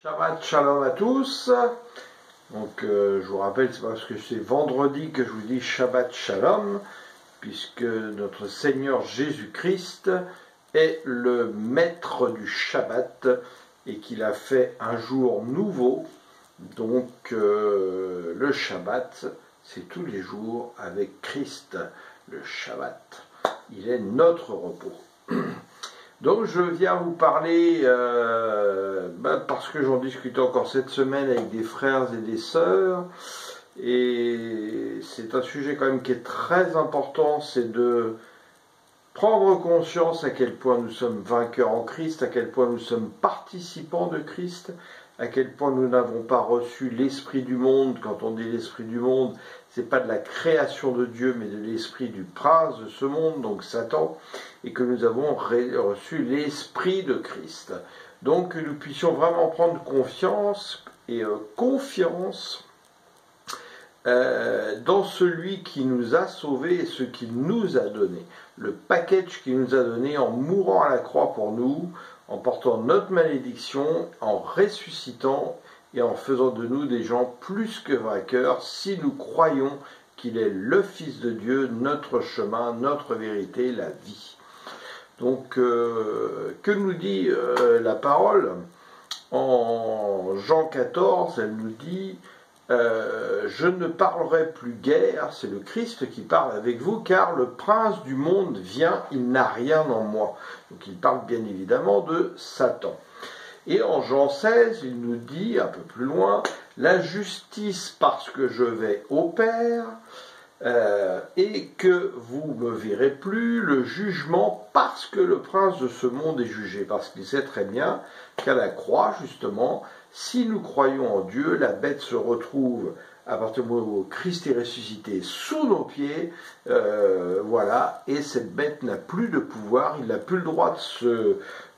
Shabbat Shalom à tous. Donc je vous rappelle, c'est parce que c'est vendredi que je vous dis Shabbat Shalom, puisque notre Seigneur Jésus-Christ est le maître du Shabbat et qu'il a fait un jour nouveau. Donc le Shabbat, c'est tous les jours avec Christ. Le Shabbat, il est notre repos. Donc je viens vous parler, parce que j'en discute encore cette semaine avec des frères et des sœurs, et c'est un sujet quand même qui est très important, c'est de prendre conscience à quel point nous sommes vainqueurs en Christ, à quel point nous sommes participants de Christ, à quel point nous n'avons pas reçu l'esprit du monde. Quand on dit l'esprit du monde, c'est pas de la création de Dieu, mais de l'esprit du prince de ce monde, donc Satan, et que nous avons reçu l'esprit de Christ. Donc que nous puissions vraiment prendre confiance et confiance dans celui qui nous a sauvés et ce qu'il nous a donné. Le package qu'il nous a donné en mourant à la croix pour nous, en portant notre malédiction, en ressuscitant et en faisant de nous des gens plus que vainqueurs si nous croyons qu'il est le Fils de Dieu, notre chemin, notre vérité, la vie. Donc, que nous dit la parole? En Jean 14, elle nous dit je ne parlerai plus guère, c'est le Christ qui parle avec vous, car le prince du monde vient, il n'a rien en moi. Donc il parle bien évidemment de Satan. Et en Jean 16, il nous dit un peu plus loin, la justice parce que je vais au Père, et que vous ne me verrez plus, le jugement parce que le prince de ce monde est jugé, parce qu'il sait très bien qu'à la croix, justement, si nous croyons en Dieu, la bête se retrouve, à partir du moment où Christ est ressuscité, sous nos pieds, voilà, et cette bête n'a plus de pouvoir, il n'a plus le droit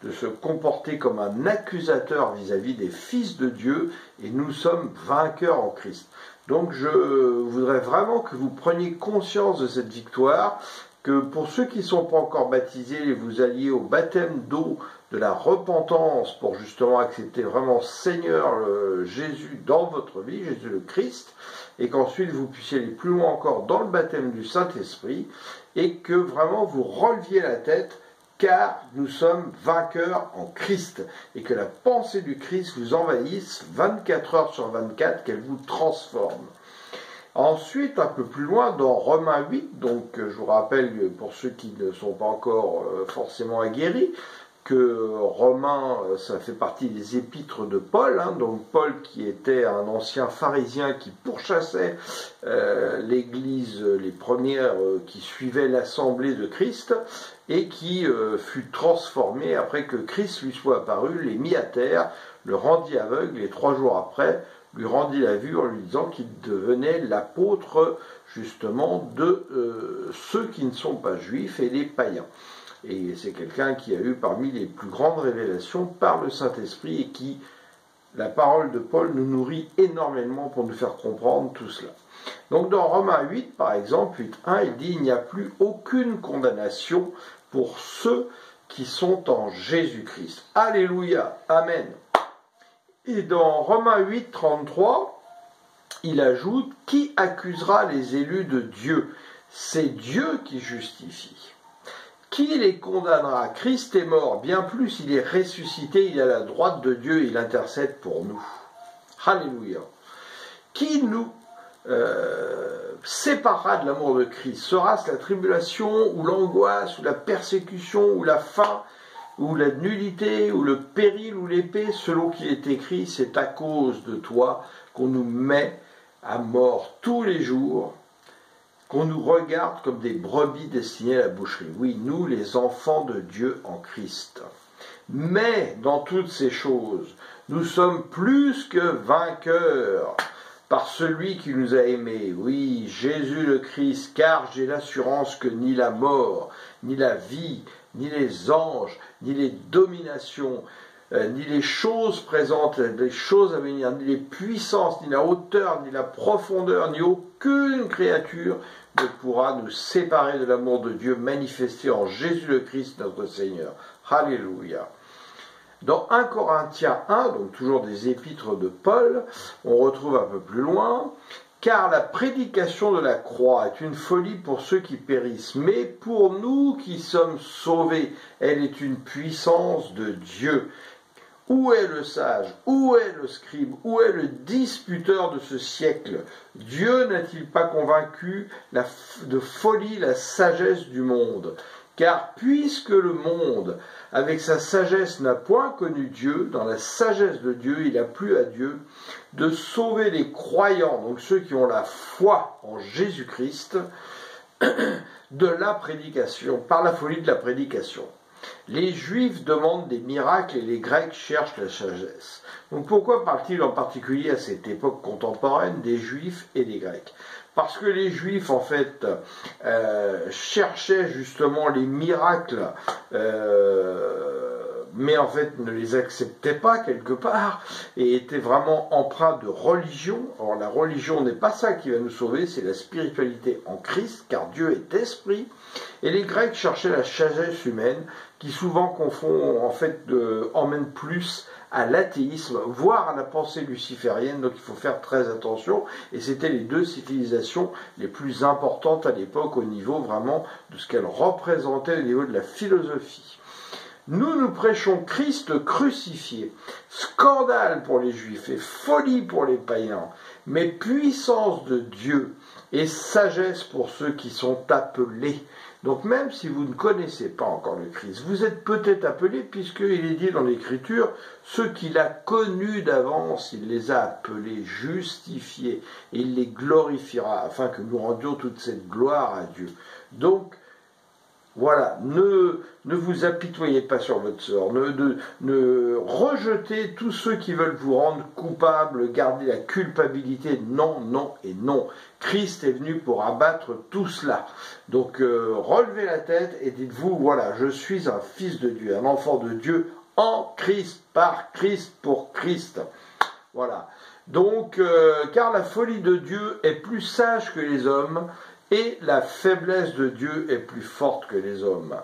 de se comporter comme un accusateur vis-à-vis des fils de Dieu, et nous sommes vainqueurs en Christ. Donc je voudrais vraiment que vous preniez conscience de cette victoire, que pour ceux qui ne sont pas encore baptisés, vous alliez au baptême d'eau de la repentance pour justement accepter vraiment Seigneur Jésus dans votre vie, Jésus le Christ, et qu'ensuite vous puissiez aller plus loin encore dans le baptême du Saint-Esprit, et que vraiment vous releviez la tête, car nous sommes vainqueurs en Christ, et que la pensée du Christ vous envahisse 24 heures sur 24, qu'elle vous transforme. Ensuite, un peu plus loin, dans Romains 8, donc je vous rappelle, pour ceux qui ne sont pas encore forcément aguerris, que Romains, ça fait partie des épîtres de Paul, donc Paul qui était un ancien pharisien qui pourchassait l'église, les premières qui suivaient l'assemblée de Christ, et qui fut transformé après que Christ lui soit apparu, les mit à terre, le rendit aveugle, et 3 jours après, lui rendit la vue en lui disant qu'il devenait l'apôtre justement de ceux qui ne sont pas juifs et des païens. Et c'est quelqu'un qui a eu parmi les plus grandes révélations par le Saint-Esprit et qui, la parole de Paul, nous nourrit énormément pour nous faire comprendre tout cela. Donc dans Romains 8, par exemple, 8.1, il dit « Il n'y a plus aucune condamnation pour ceux qui sont en Jésus-Christ. » Alléluia, Amen. Et dans Romains 8.33, il ajoute « Qui accusera les élus de Dieu? C'est Dieu qui justifie. » Qui les condamnera? Christ est mort, bien plus, il est ressuscité, il est à la droite de Dieu, il intercède pour nous. Alléluia. Qui nous séparera de l'amour de Christ? Sera-ce la tribulation, ou l'angoisse, ou la persécution, ou la faim, ou la nullité, ou le péril, ou l'épée? Selon qu'il est écrit, c'est à cause de toi qu'on nous met à mort tous les jours, qu'on nous regarde comme des brebis destinées à la boucherie. Oui, nous, les enfants de Dieu en Christ. Mais, dans toutes ces choses, nous sommes plus que vainqueurs par celui qui nous a aimés. Oui, Jésus le Christ, car j'ai l'assurance que ni la mort, ni la vie, ni les anges, ni les dominations, ni les choses présentes, les choses à venir, ni les puissances, ni la hauteur, ni la profondeur, ni aucune créature ne pourra nous séparer de l'amour de Dieu manifesté en Jésus le Christ notre Seigneur. Alléluia. Dans 1 Corinthiens 1, donc toujours des épîtres de Paul, on retrouve un peu plus loin, car la prédication de la croix est une folie pour ceux qui périssent, mais pour nous qui sommes sauvés, elle est une puissance de Dieu. Où est le sage? Où est le scribe? Où est le disputeur de ce siècle? Dieu n'a-t-il pas convaincu de folie la sagesse du monde? Car puisque le monde, avec sa sagesse, n'a point connu Dieu, dans la sagesse de Dieu, il a plu à Dieu de sauver les croyants, donc ceux qui ont la foi en Jésus-Christ, de la prédication, par la folie de la prédication. Les Juifs demandent des miracles et les Grecs cherchent la sagesse. Donc pourquoi parle-t-il en particulier à cette époque contemporaine des Juifs et des Grecs? Parce que les Juifs, en fait, cherchaient justement les miracles, mais en fait ne les acceptaient pas quelque part, et étaient vraiment empreints de religion. Or la religion n'est pas ça qui va nous sauver, c'est la spiritualité en Christ, car Dieu est esprit. Et les Grecs cherchaient la sagesse humaine, qui souvent confond, en fait, emmène plus à l'athéisme, voire à la pensée luciférienne, donc il faut faire très attention, et c'était les deux civilisations les plus importantes à l'époque au niveau vraiment de ce qu'elles représentaient au niveau de la philosophie. Nous prêchons Christ crucifié, scandale pour les Juifs et folie pour les païens, mais puissance de Dieu et sagesse pour ceux qui sont appelés. Donc même si vous ne connaissez pas encore le Christ, vous êtes peut-être appelés, puisqu'il est dit dans l'Écriture, ceux qu'il a connus d'avance, il les a appelés, justifiés, et il les glorifiera, afin que nous rendions toute cette gloire à Dieu. Donc, voilà, ne vous apitoyez pas sur votre sort, ne rejetez tous ceux qui veulent vous rendre coupable, garder la culpabilité, non, non et non. Christ est venu pour abattre tout cela. Donc relevez la tête et dites-vous, voilà, je suis un fils de Dieu, un enfant de Dieu en Christ, par Christ, pour Christ. Voilà. Donc, car la folie de Dieu est plus sage que les hommes, et la faiblesse de Dieu est plus forte que les hommes.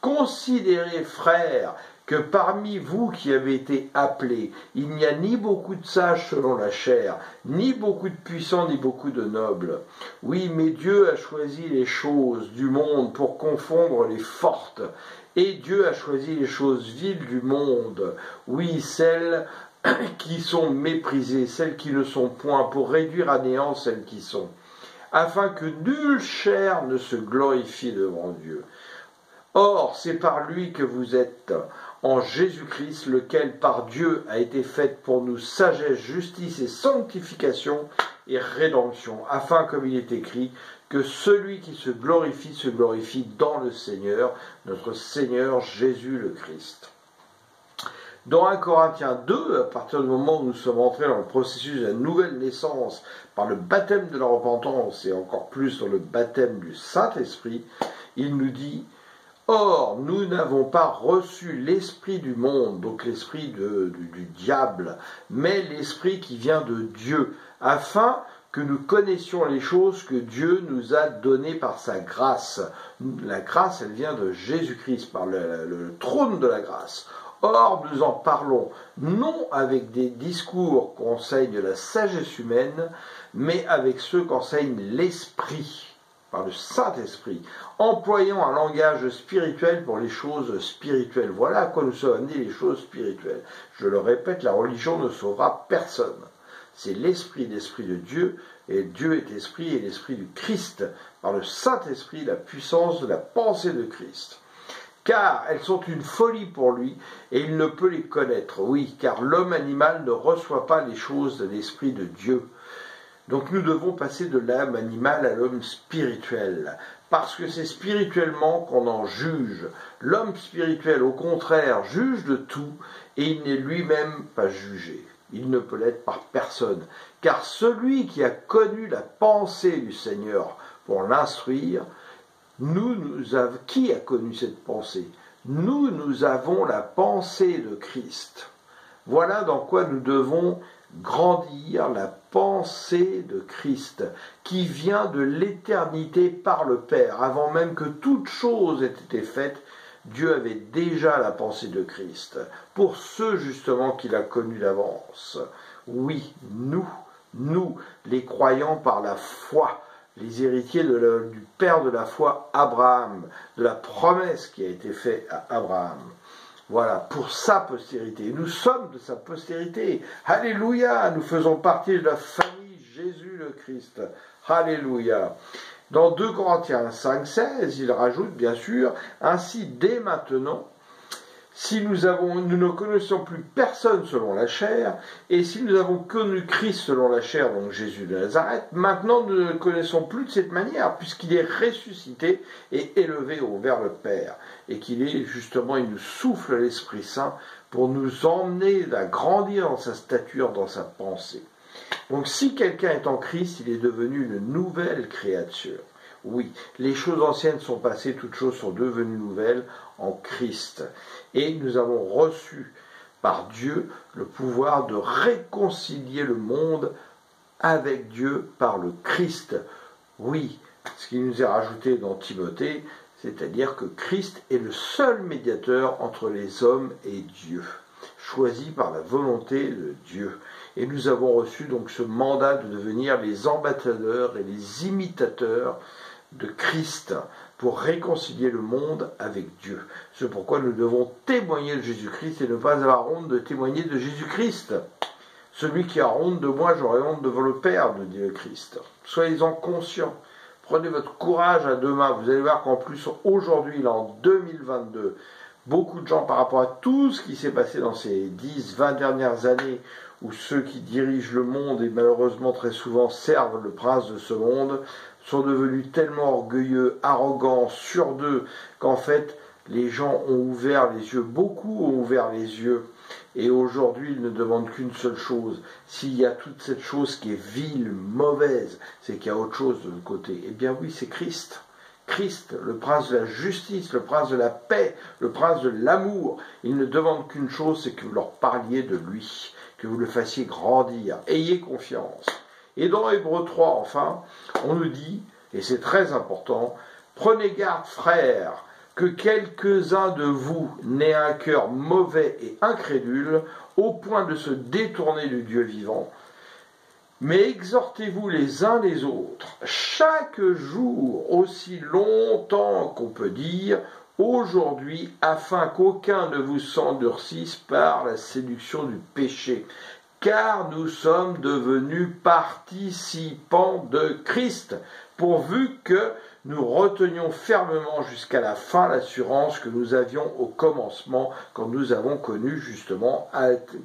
Considérez, frères, que parmi vous qui avez été appelés, il n'y a ni beaucoup de sages selon la chair, ni beaucoup de puissants, ni beaucoup de nobles. Oui, mais Dieu a choisi les choses du monde pour confondre les fortes, et Dieu a choisi les choses viles du monde, oui, celles qui sont méprisées, celles qui ne sont point, pour réduire à néant celles qui sont, afin que nulle chair ne se glorifie devant Dieu. Or, c'est par lui que vous êtes en Jésus-Christ, lequel par Dieu a été fait pour nous sagesse, justice et sanctification et rédemption, afin, comme il est écrit, que celui qui se glorifie dans le Seigneur, notre Seigneur Jésus le Christ. Dans 1 Corinthiens 2, à partir du moment où nous sommes entrés dans le processus de la nouvelle naissance par le baptême de la repentance et encore plus dans le baptême du Saint-Esprit, il nous dit « Or, nous n'avons pas reçu l'esprit du monde, donc l'esprit du diable, mais l'esprit qui vient de Dieu, afin que nous connaissions les choses que Dieu nous a données par sa grâce. » La grâce, elle vient de Jésus-Christ, par le trône de la grâce. Or, nous en parlons non avec des discours qu'enseigne la sagesse humaine, mais avec ceux qu'enseigne l'Esprit, par le Saint-Esprit, employant un langage spirituel pour les choses spirituelles. Voilà à quoi nous sommes amenés, les choses spirituelles. Je le répète, la religion ne sauvera personne. C'est l'Esprit de Dieu, et Dieu est Esprit, et l'Esprit du Christ, par le Saint-Esprit, la puissance de la pensée de Christ. Car elles sont une folie pour lui, et il ne peut les connaître. Oui, car l'homme animal ne reçoit pas les choses de l'Esprit de Dieu. Donc nous devons passer de l'âme animale à l'homme spirituel, parce que c'est spirituellement qu'on en juge. L'homme spirituel, au contraire, juge de tout, et il n'est lui-même pas jugé. Il ne peut l'être par personne, car celui qui a connu la pensée du Seigneur pour l'instruire, qui a connu cette pensée? Nous avons la pensée de Christ. Voilà dans quoi nous devons grandir, la pensée de Christ, qui vient de l'éternité par le Père. Avant même que toute chose ait été faite, Dieu avait déjà la pensée de Christ, pour ceux justement qu'il a connus d'avance. Oui, nous, les croyants par la foi, les héritiers du père de la foi, Abraham, de la promesse qui a été faite à Abraham. Voilà, pour sa postérité. Nous sommes de sa postérité. Alléluia, nous faisons partie de la famille Jésus le Christ. Alléluia. Dans 2 Corinthiens 5,16, il rajoute bien sûr, ainsi dès maintenant, si nous ne connaissons plus personne selon la chair, et si nous avons connu Christ selon la chair, donc Jésus de Nazareth, maintenant nous ne le connaissons plus de cette manière, puisqu'il est ressuscité et élevé vers le Père, et qu'il est justement, il nous souffle l'Esprit Saint pour nous emmener à grandir dans sa stature, dans sa pensée. Donc si quelqu'un est en Christ, il est devenu une nouvelle créature. Oui, les choses anciennes sont passées, toutes choses sont devenues nouvelles en Christ. Et nous avons reçu par Dieu le pouvoir de réconcilier le monde avec Dieu par le Christ. Oui, ce qui nous est rajouté dans Timothée, c'est-à-dire que Christ est le seul médiateur entre les hommes et Dieu, choisi par la volonté de Dieu. Et nous avons reçu donc ce mandat de devenir les ambassadeurs et les imitateurs de Christ pour réconcilier le monde avec Dieu. C'est pourquoi nous devons témoigner de Jésus-Christ et ne pas avoir honte de témoigner de Jésus-Christ. Celui qui a honte de moi, j'aurai honte devant le Père, nous dit le Christ. Soyez-en conscients. Prenez votre courage à deux mains. Vous allez voir qu'en plus, aujourd'hui, là, en 2022, beaucoup de gens, par rapport à tout ce qui s'est passé dans ces 10, 20 dernières années, où ceux qui dirigent le monde, et malheureusement très souvent servent le prince de ce monde, sont devenus tellement orgueilleux, arrogants, sûrs d'eux, qu'en fait, les gens ont ouvert les yeux, beaucoup ont ouvert les yeux, et aujourd'hui, ils ne demandent qu'une seule chose. S'il y a toute cette chose qui est vile, mauvaise, c'est qu'il y a autre chose de l'autre côté. Eh bien oui, c'est Christ. Christ, le prince de la justice, le prince de la paix, le prince de l'amour. Ils ne demandent qu'une chose, c'est que vous leur parliez de lui, que vous le fassiez grandir. Ayez confiance. Et dans Hébreux 3, enfin, on nous dit, et c'est très important, prenez garde, frères, que quelques-uns de vous n'aient un cœur mauvais et incrédule, au point de se détourner du Dieu vivant. Mais exhortez-vous les uns les autres, chaque jour, aussi longtemps qu'on peut dire, aujourd'hui, afin qu'aucun ne vous s'endurcisse par la séduction du péché. Car nous sommes devenus participants de Christ, pourvu que nous retenions fermement jusqu'à la fin l'assurance que nous avions au commencement, quand nous avons connu justement,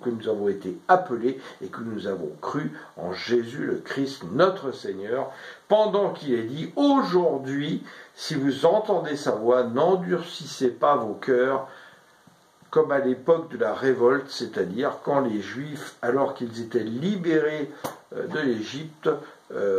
que nous avons été appelés et que nous avons cru en Jésus le Christ, notre Seigneur, pendant qu'il est dit, aujourd'hui, si vous entendez sa voix, n'endurcissez pas vos cœurs, comme à l'époque de la révolte, c'est-à-dire quand les Juifs, alors qu'ils étaient libérés de l'Égypte,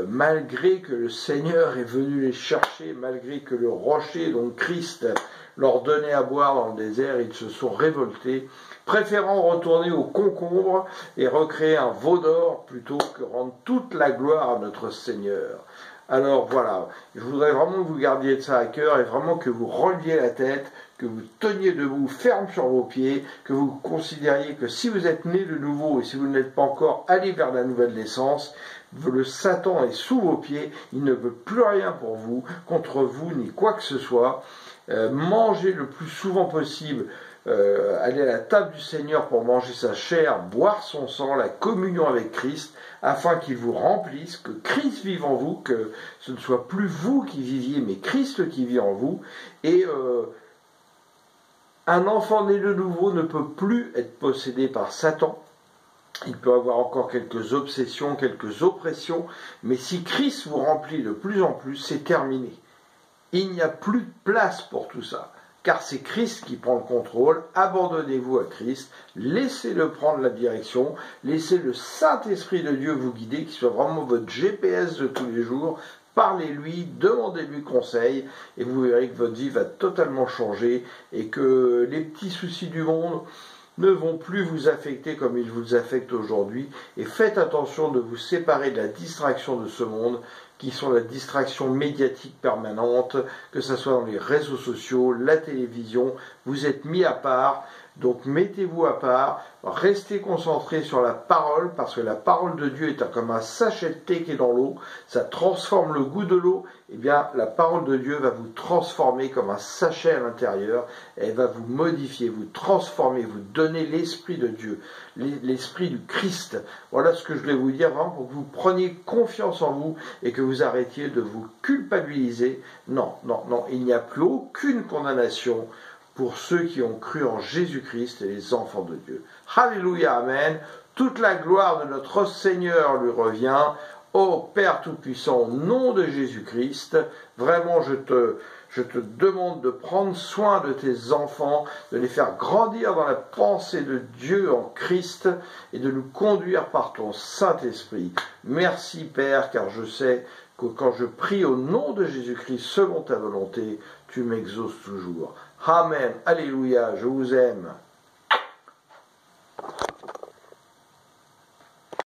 malgré que le Seigneur est venu les chercher, malgré que le rocher, donc Christ, leur donnait à boire dans le désert, ils se sont révoltés, préférant retourner au concombre et recréer un veau d'or plutôt que rendre toute la gloire à notre Seigneur. Alors voilà, je voudrais vraiment que vous gardiez ça à cœur et vraiment que vous releviez la tête, que vous teniez debout, ferme sur vos pieds, que vous considériez que si vous êtes né de nouveau et si vous n'êtes pas encore allé vers la nouvelle naissance, le Satan est sous vos pieds, il ne veut plus rien pour vous, contre vous, ni quoi que ce soit. Mangez le plus souvent possible, aller à la table du Seigneur pour manger sa chair, boire son sang, la communion avec Christ, afin qu'il vous remplisse, que Christ vive en vous, que ce ne soit plus vous qui viviez, mais Christ qui vit en vous. Et un enfant né de nouveau ne peut plus être possédé par Satan. Il peut avoir encore quelques obsessions, quelques oppressions, mais si Christ vous remplit de plus en plus, c'est terminé. Il n'y a plus de place pour tout ça, car c'est Christ qui prend le contrôle. Abandonnez-vous à Christ, laissez-le prendre la direction, laissez le Saint-Esprit de Dieu vous guider, qui soit vraiment votre GPS de tous les jours. Parlez-lui, demandez-lui conseil, et vous verrez que votre vie va totalement changer, et que les petits soucis du monde ne vont plus vous affecter comme ils vous affectent aujourd'hui, et faites attention de vous séparer de la distraction de ce monde, qui sont la distraction médiatique permanente, que ce soit dans les réseaux sociaux, la télévision. Vous êtes mis à part, donc mettez-vous à part, restez concentrés sur la parole, parce que la parole de Dieu est comme un sachet de thé qui est dans l'eau, ça transforme le goût de l'eau. Eh bien, la parole de Dieu va vous transformer comme un sachet à l'intérieur, elle va vous modifier, vous transformer, vous donner l'Esprit de Dieu, l'Esprit du Christ. Voilà ce que je voulais vous dire, vraiment, pour que vous preniez confiance en vous et que vous arrêtiez de vous culpabiliser. Non, non, non, il n'y a plus aucune condamnation pour ceux qui ont cru en Jésus-Christ et les enfants de Dieu. Alléluia, amen. Toute la gloire de notre Seigneur lui revient. Ô Père Tout-Puissant, au nom de Jésus-Christ, vraiment je te demande de prendre soin de tes enfants, de les faire grandir dans la pensée de Dieu en Christ et de nous conduire par ton Saint-Esprit. Merci Père, car je sais que quand je prie au nom de Jésus-Christ selon ta volonté, tu m'exauces toujours. Amen. Alléluia. Je vous aime.